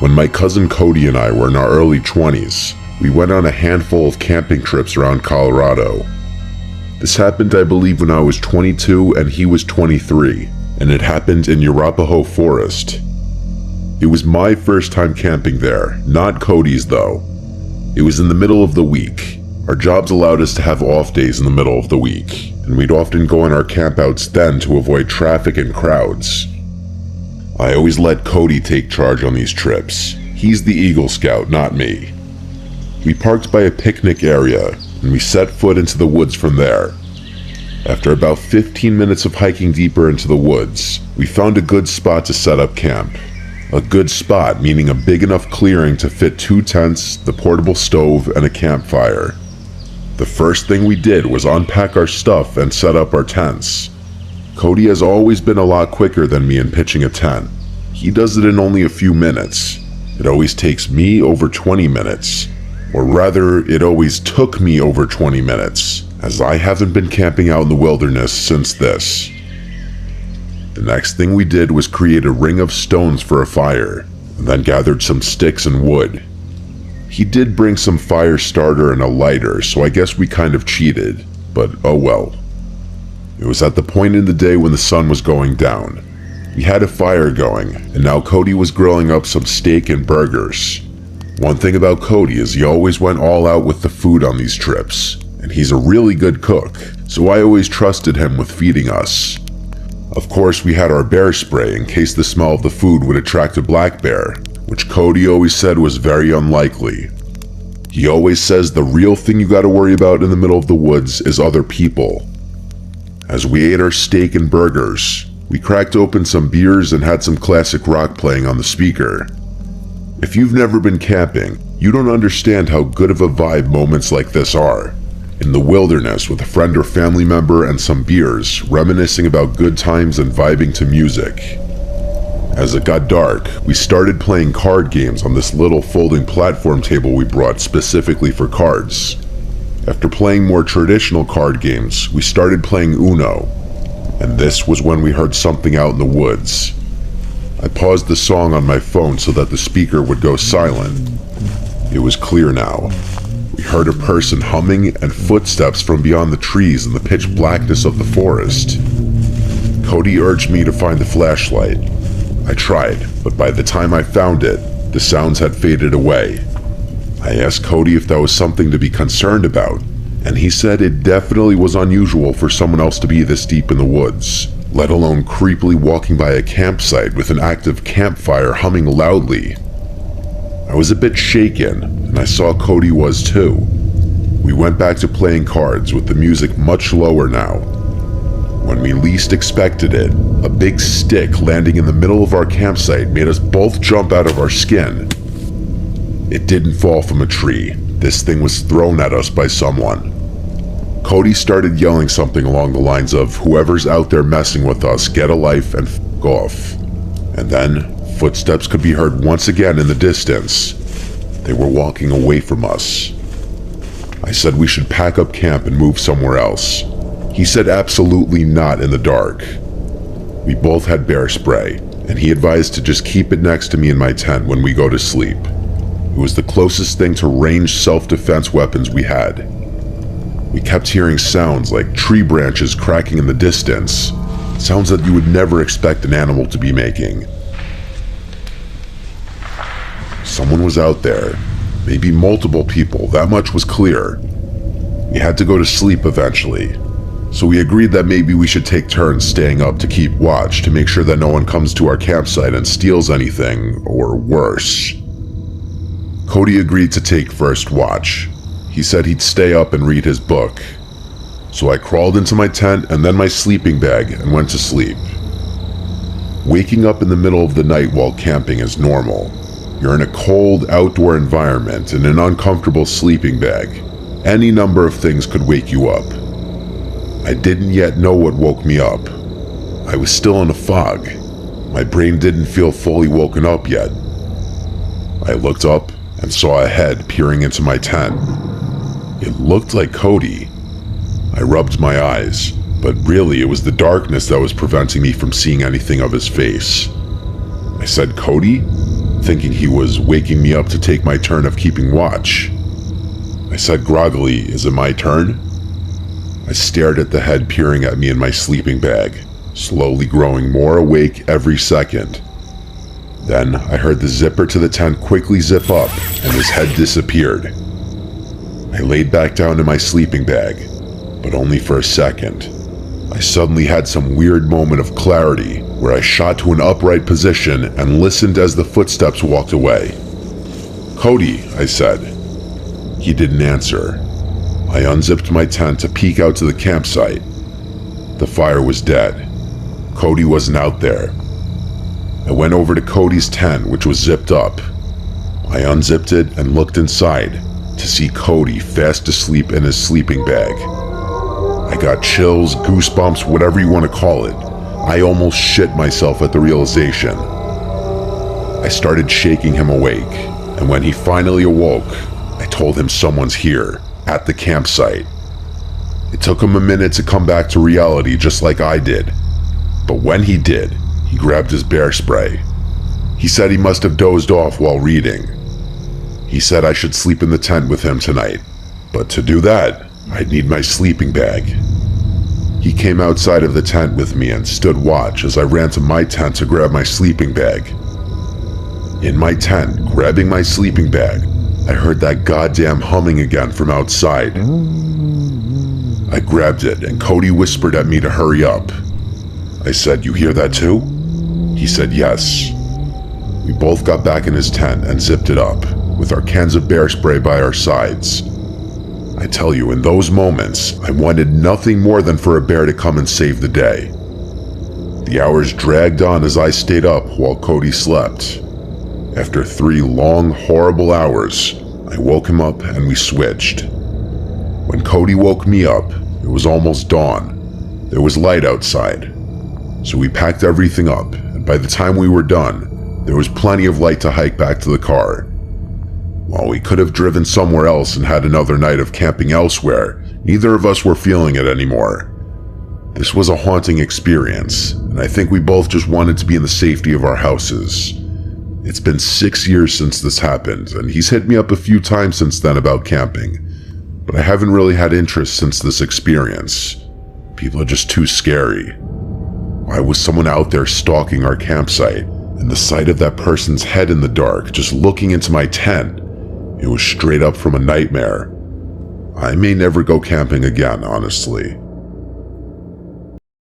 When my cousin Cody and I were in our early 20s, we went on a handful of camping trips around Colorado. This happened, I believe, when I was 22 and he was 23, and it happened in Arapahoe Forest. It was my first time camping there, not Cody's though. It was in the middle of the week. Our jobs allowed us to have off days in the middle of the week, and we'd often go on our campouts then to avoid traffic and crowds. I always let Cody take charge on these trips. He's the Eagle Scout, not me. We parked by a picnic area, and we set foot into the woods from there. After about 15 minutes of hiking deeper into the woods, we found a good spot to set up camp. A good spot meaning a big enough clearing to fit 2 tents, the portable stove, and a campfire. The first thing we did was unpack our stuff and set up our tents. Cody has always been a lot quicker than me in pitching a tent. He does it in only a few minutes. It always takes me over 20 minutes. Or rather, it always took me over 20 minutes, as I haven't been camping out in the wilderness since this. The next thing we did was create a ring of stones for a fire, and then gathered some sticks and wood. He did bring some fire starter and a lighter, so I guess we kind of cheated, but oh well. It was at the point in the day when the sun was going down. We had a fire going, and now Cody was grilling up some steak and burgers. One thing about Cody is he always went all out with the food on these trips, and he's a really good cook, so I always trusted him with feeding us. Of course, we had our bear spray in case the smell of the food would attract a black bear, which Cody always said was very unlikely. He always says the real thing you gotta worry about in the middle of the woods is other people. As we ate our steak and burgers, we cracked open some beers and had some classic rock playing on the speaker. If you've never been camping, you don't understand how good of a vibe moments like this are. In the wilderness with a friend or family member and some beers, reminiscing about good times and vibing to music. As it got dark, we started playing card games on this little folding platform table we brought specifically for cards. After playing more traditional card games, we started playing Uno, and this was when we heard something out in the woods. I paused the song on my phone so that the speaker would go silent. It was clear now. We heard a person humming and footsteps from beyond the trees in the pitch blackness of the forest. Cody urged me to find the flashlight. I tried, but by the time I found it, the sounds had faded away. I asked Cody if that was something to be concerned about, and he said it definitely was unusual for someone else to be this deep in the woods, let alone creepily walking by a campsite with an active campfire humming loudly. I was a bit shaken, and I saw Cody was too. We went back to playing cards with the music much lower now. When we least expected it, a big stick landing in the middle of our campsite made us both jump out of our skin. It didn't fall from a tree. This thing was thrown at us by someone. Cody started yelling something along the lines of, "Whoever's out there messing with us, get a life and f*** off." And then, footsteps could be heard once again in the distance. They were walking away from us. I said we should pack up camp and move somewhere else. He said absolutely not in the dark. We both had bear spray, and he advised to just keep it next to me in my tent when we go to sleep. It was the closest thing to ranged self-defense weapons we had. We kept hearing sounds like tree branches cracking in the distance, sounds that you would never expect an animal to be making. Someone was out there, maybe multiple people, that much was clear. We had to go to sleep eventually, so we agreed that maybe we should take turns staying up to keep watch to make sure that no one comes to our campsite and steals anything, or worse. Cody agreed to take first watch. He said he'd stay up and read his book. So I crawled into my tent and then my sleeping bag and went to sleep. Waking up in the middle of the night while camping is normal. You're in a cold outdoor environment in an uncomfortable sleeping bag. Any number of things could wake you up. I didn't yet know what woke me up. I was still in a fog. My brain didn't feel fully woken up yet. I looked up and saw a head peering into my tent. It looked like Cody. I rubbed my eyes, but really it was the darkness that was preventing me from seeing anything of his face. I said, "Cody?" thinking he was waking me up to take my turn of keeping watch. I said groggily, "Is it my turn?" I stared at the head peering at me in my sleeping bag, slowly growing more awake every second. Then I heard the zipper to the tent quickly zip up and his head disappeared. I laid back down in my sleeping bag, but only for a second. I suddenly had some weird moment of clarity where I shot to an upright position and listened as the footsteps walked away. "Cody," I said. He didn't answer. I unzipped my tent to peek out to the campsite. The fire was dead. Cody wasn't out there. I went over to Cody's tent, which was zipped up. I unzipped it and looked inside to see Cody fast asleep in his sleeping bag. I got chills, goosebumps, whatever you want to call it. I almost shit myself at the realization. I started shaking him awake, and when he finally awoke, I told him someone's here, at the campsite. It took him a minute to come back to reality just like I did. But when he did, he grabbed his bear spray. He said he must have dozed off while reading. He said I should sleep in the tent with him tonight, but to do that, I'd need my sleeping bag. He came outside of the tent with me and stood watch as I ran to my tent to grab my sleeping bag. In my tent, grabbing my sleeping bag, I heard that goddamn humming again from outside. I grabbed it and Cody whispered at me to hurry up. I said, "You hear that too?" He said yes. We both got back in his tent and zipped it up, with our cans of bear spray by our sides. I tell you, in those moments, I wanted nothing more than for a bear to come and save the day. The hours dragged on as I stayed up while Cody slept. After 3 long, horrible hours, I woke him up and we switched. When Cody woke me up, it was almost dawn. There was light outside. So we packed everything up, and by the time we were done, there was plenty of light to hike back to the car. While we could have driven somewhere else and had another night of camping elsewhere, neither of us were feeling it anymore. This was a haunting experience, and I think we both just wanted to be in the safety of our houses. It's been 6 years since this happened, and he's hit me up a few times since then about camping, but I haven't really had interest since this experience. People are just too scary. Why was someone out there stalking our campsite? And the sight of that person's head in the dark, just looking into my tent, it was straight up from a nightmare. I may never go camping again, honestly.